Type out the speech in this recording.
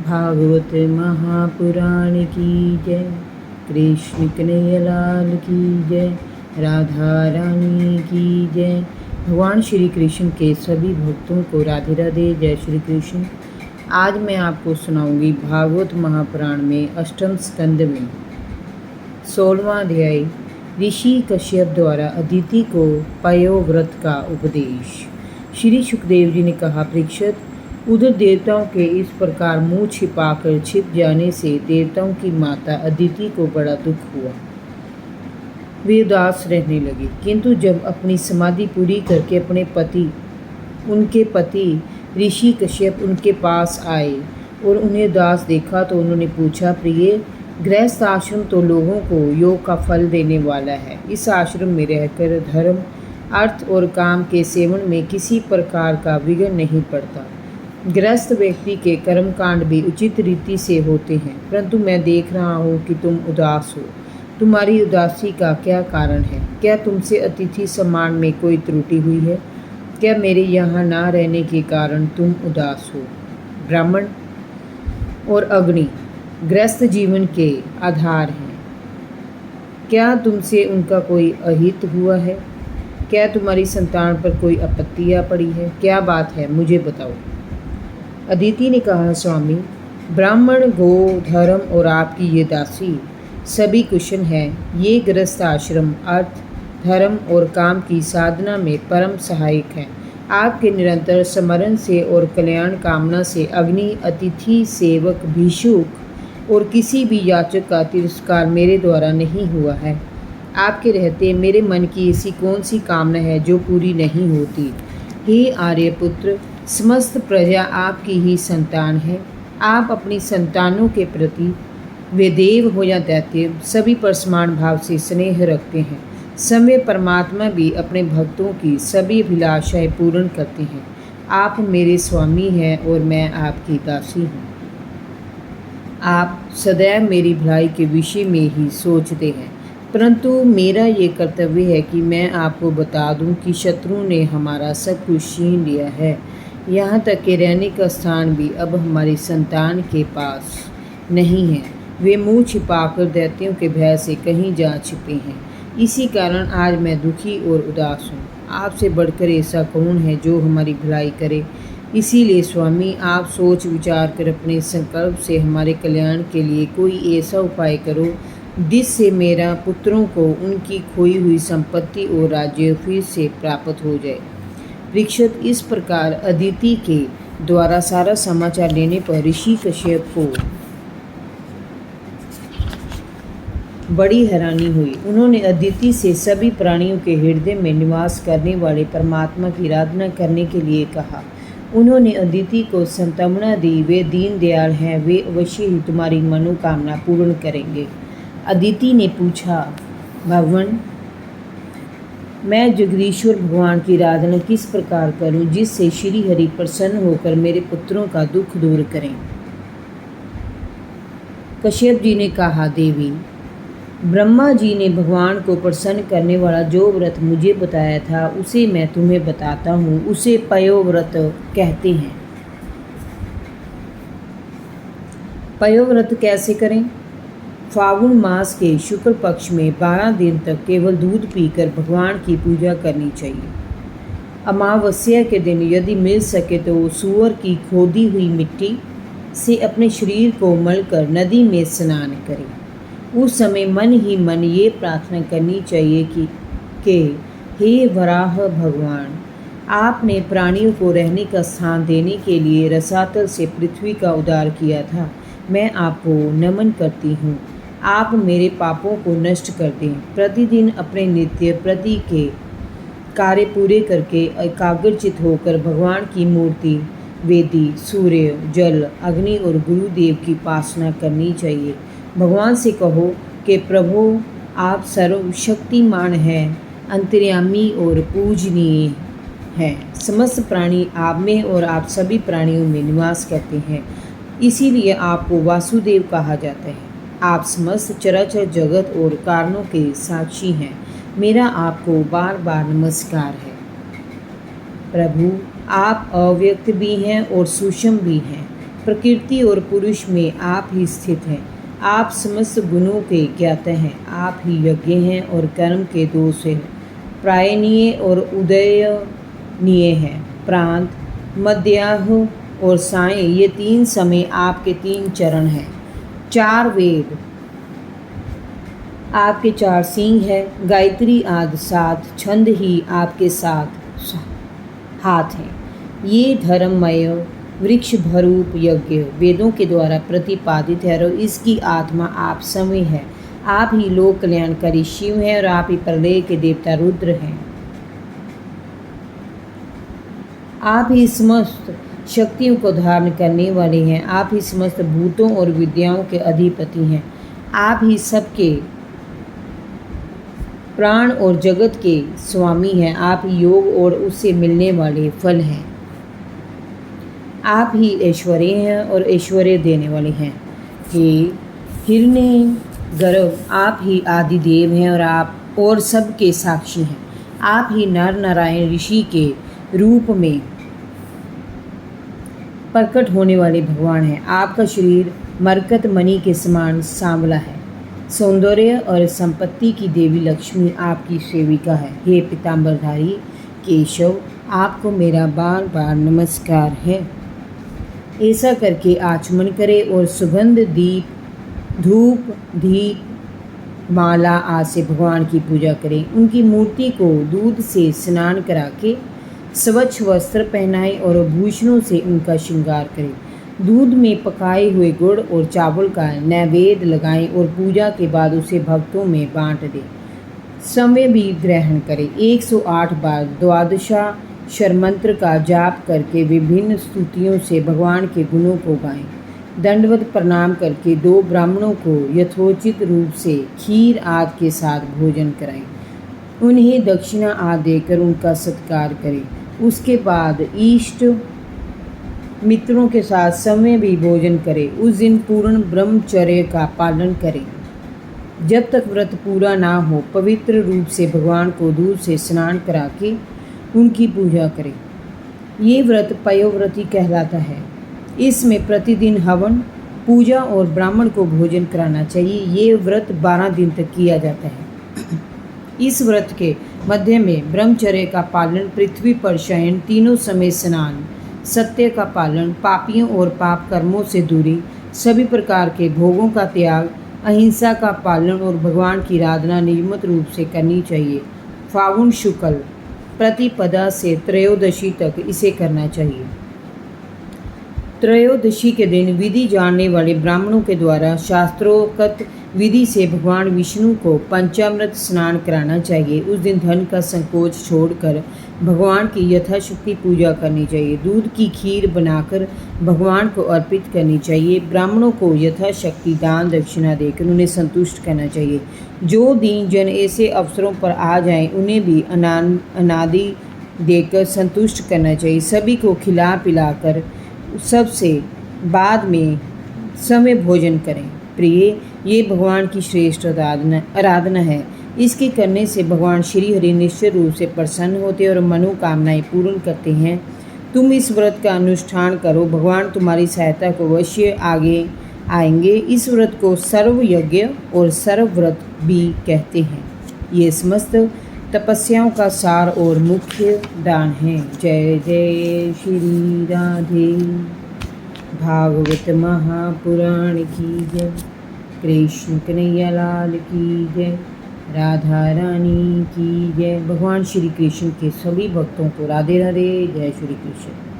भागवत महापुराण की जय। कृष्ण कन्हैया लाल की जय। राधा रानी की जय। भगवान श्री कृष्ण के सभी भक्तों को राधे राधे। जय श्री कृष्ण। आज मैं आपको सुनाऊंगी भागवत महापुराण में अष्टम स्कंद में 16वां अध्याय ऋषि कश्यप द्वारा अदिति को पयोव्रत का उपदेश। श्री सुखदेव जी ने कहा, परीक्षित, उधर देवताओं के इस प्रकार मुंह छिपाकर छिप जाने से देवताओं की माता अदिति को बड़ा दुख हुआ। वे उदास रहने लगी, किंतु जब अपनी समाधि पूरी करके उनके पति ऋषि कश्यप उनके पास आए और उन्हें उदास देखा तो उन्होंने पूछा, प्रिय, गृहस्थ आश्रम तो लोगों को योग का फल देने वाला है। इस आश्रम में रहकर धर्म, अर्थ और काम के सेवन में किसी प्रकार का विघ्न नहीं पड़ता। गृहस्थ व्यक्ति के कर्मकांड भी उचित रीति से होते हैं, परंतु मैं देख रहा हूँ कि तुम उदास हो। तुम्हारी उदासी का क्या कारण है? क्या तुमसे अतिथि सम्मान में कोई त्रुटि हुई है? क्या मेरे यहाँ ना रहने के कारण तुम उदास हो? ब्राह्मण और अग्नि गृहस्थ जीवन के आधार हैं। क्या तुमसे उनका कोई अहित हुआ है? क्या तुम्हारी संतान पर कोई आपत्ति आ पड़ी है? क्या बात है, मुझे बताओ। अदिति ने कहा, स्वामी, ब्राह्मण, गो, धर्म और आपकी ये दासी सभी कुशल हैं। ये गृहस्थ आश्रम अर्थ, धर्म और काम की साधना में परम सहायक हैं। आपके निरंतर स्मरण से और कल्याण कामना से अग्नि, अतिथि, सेवक, भिक्षुक और किसी भी याचक का तिरस्कार मेरे द्वारा नहीं हुआ है। आपके रहते मेरे मन की ऐसी कौन सी कामना है जो पूरी नहीं होती? हे आर्यपुत्र, समस्त प्रजा आपकी ही संतान है। आप अपनी संतानों के प्रति वे देव हो या दैत्य सभी पर समान भाव से स्नेह रखते हैं। समय परमात्मा भी अपने भक्तों की सभी अभिलाषाएं पूर्ण करते हैं। आप मेरे स्वामी हैं और मैं आपकी दासी हूँ। आप सदैव मेरी भलाई के विषय में ही सोचते हैं, परंतु मेरा ये कर्तव्य है कि मैं आपको बता दूं कि शत्रुओं ने हमारा सब कुछ छीन लिया है। यहाँ तक कि रहने का स्थान भी अब हमारी संतान के पास नहीं है। वे मुंह छिपाकर दैत्यों के भय से कहीं जा छिपे हैं। इसी कारण आज मैं दुखी और उदास हूँ। आपसे बढ़कर ऐसा कौन है जो हमारी भलाई करे? इसीलिए स्वामी, आप सोच विचार कर अपने संकल्प से हमारे कल्याण के लिए कोई ऐसा उपाय करो जिससे मेरा पुत्रों को उनकी खोई हुई संपत्ति और राज्य फिर से प्राप्त हो जाए। परीक्षित, इस प्रकार अदिति के द्वारा सारा समाचार लेने पर ऋषि कश्यप को बड़ी हैरानी हुई। उन्होंने अदिति से सभी प्राणियों के हृदय में निवास करने वाले परमात्मा की आराधना करने के लिए कहा। उन्होंने अदिति को सांत्वना दी, वे दीन दयाल हैं, वे अवश्य ही तुम्हारी मनोकामना पूर्ण करेंगे। अदिति ने पूछा, भगवान, मैं जगदीश्वर भगवान की आराधना किस प्रकार करूं जिससे श्री हरि प्रसन्न होकर मेरे पुत्रों का दुख दूर करें? कश्यप जी ने कहा, देवी, ब्रह्मा जी ने भगवान को प्रसन्न करने वाला जो व्रत मुझे बताया था उसे मैं तुम्हें बताता हूँ। उसे पयोव्रत कहते हैं। पयोव्रत कैसे करें? फागुन मास के शुक्ल पक्ष में 12 दिन तक केवल दूध पीकर भगवान की पूजा करनी चाहिए। अमावस्या के दिन यदि मिल सके तो सूअर की खोदी हुई मिट्टी से अपने शरीर को मलकर नदी में स्नान करें। उस समय मन ही मन ये प्रार्थना करनी चाहिए कि हे वराह भगवान, आपने प्राणियों को रहने का स्थान देने के लिए रसातल से पृथ्वी का उद्धार किया था। मैं आपको नमन करती हूँ। आप मेरे पापों को नष्ट कर दें। प्रतिदिन अपने नित्य प्रति के कार्य पूरे करके एकाग्रचित होकर भगवान की मूर्ति, वेदी, सूर्य, जल, अग्नि और गुरुदेव की उपासना करनी चाहिए। भगवान से कहो कि प्रभु, आप सर्वशक्तिमान हैं, अंतर्यामी और पूजनीय हैं। समस्त प्राणी आप में और आप सभी प्राणियों में निवास करते हैं, इसीलिए आपको वासुदेव कहा जाता है। आप समस्त चराचर जगत और कारणों के साक्षी हैं। मेरा आपको बार बार नमस्कार है। प्रभु, आप अव्यक्त भी हैं और सूक्ष्म भी हैं। प्रकृति और पुरुष में आप ही स्थित हैं। आप समस्त गुणों के ज्ञाता हैं। आप ही यज्ञ हैं और कर्म के दोष हैं। प्रायणीय और उदयनीय हैं। प्रांत, मध्याह्न और साय, ये 3 समय आपके 3 चरण हैं। 4 वेद आपके 4 सींग है। गायत्री आदि 7 छंद ही आपके 7 हाथ हैं। ये धर्ममय वृक्ष भरूप यज्ञ वेदों के द्वारा प्रतिपादित है और इसकी आत्मा आप समय है। आप ही लोक कल्याणकारी शिव हैं और आप ही प्रलय के देवता रुद्र हैं। आप ही समस्त शक्तियों को धारण करने वाले हैं। आप ही समस्त भूतों और विद्याओं के अधिपति हैं। आप ही सबके प्राण और जगत के स्वामी हैं। आप ही योग और उससे मिलने वाले फल हैं। आप ही ऐश्वर्य हैं और ऐश्वर्य देने वाले हैं। हे हिरण्य गर्भ, आप ही आदि देव हैं और आप और सबके साक्षी हैं। आप ही नर नारायण ऋषि के रूप में प्रकट होने वाले भगवान हैं। आपका शरीर मरकत मणि के समान सांवला है। सौंदर्य और संपत्ति की देवी लक्ष्मी आपकी सेविका है। हे पीतांबरधारी केशव, आपको मेरा बार बार नमस्कार है। ऐसा करके आचमन करें और सुगंध दीप, धूप, दीप, माला आदि से भगवान की पूजा करें। उनकी मूर्ति को दूध से स्नान करा के स्वच्छ वस्त्र पहनाएं और भूषणों से उनका श्रृंगार करें। दूध में पकाए हुए गुड़ और चावल का नैवेद्य लगाएं और पूजा के बाद उसे भक्तों में बांट दें। समय भी ग्रहण करें। 108 बार द्वादशाक्षर मंत्र का जाप करके विभिन्न स्तुतियों से भगवान के गुणों को गाएं। दंडवत प्रणाम करके 2 ब्राह्मणों को यथोचित रूप से खीर आदि के साथ भोजन कराएं। उन्हें दक्षिणा आदि देकर उनका सत्कार करें। उसके बाद इष्ट मित्रों के साथ समय भी भोजन करें। उस दिन पूर्ण ब्रह्मचर्य का पालन करें। जब तक व्रत पूरा ना हो पवित्र रूप से भगवान को दूध से स्नान करा के उनकी पूजा करें। ये व्रत पयोव्रती कहलाता है। इसमें प्रतिदिन हवन, पूजा और ब्राह्मण को भोजन कराना चाहिए। ये व्रत 12 दिन तक किया जाता है। इस व्रत के मध्य में ब्रह्मचर्य का पालन, पृथ्वी पर शयन, तीनों समय स्नान, सत्य का पालन, पापियों और पाप कर्मों से दूरी, सभी प्रकार के भोगों का त्याग, अहिंसा का पालन और भगवान की आराधना नियमित रूप से करनी चाहिए। फागुन शुक्ल प्रतिपदा से त्रयोदशी तक इसे करना चाहिए। त्रयोदशी के दिन विधि जानने वाले ब्राह्मणों के द्वारा शास्त्रोक्त विधि से भगवान विष्णु को पंचामृत स्नान कराना चाहिए। उस दिन धन का संकोच छोड़कर भगवान की यथाशक्ति पूजा करनी चाहिए। दूध की खीर बनाकर भगवान को अर्पित करनी चाहिए। ब्राह्मणों को यथाशक्ति दान दक्षिणा देकर उन्हें संतुष्ट करना चाहिए। जो दीन जन ऐसे अवसरों पर आ जाएं, उन्हें भी अनादि देकर संतुष्ट करना चाहिए। सभी को खिला पिलाकर सबसे बाद में समय भोजन करें। प्रिय, ये भगवान की श्रेष्ठ आराधना है। इसके करने से भगवान श्री हरि निश्चित रूप से प्रसन्न होते और मनोकामनाएं पूर्ण करते हैं। तुम इस व्रत का अनुष्ठान करो, भगवान तुम्हारी सहायता को अवश्य आगे आएंगे। इस व्रत को सर्व यज्ञ और सर्व व्रत भी कहते हैं। ये समस्त तपस्याओं का सार और मुख्य दान है। जय जय श्री राधे। भागवत महापुराण की जय। कृष्ण कन्हैया लाल की जय। राधा रानी की जय। भगवान श्री कृष्ण के सभी भक्तों को राधे राधे। जय श्री कृष्ण।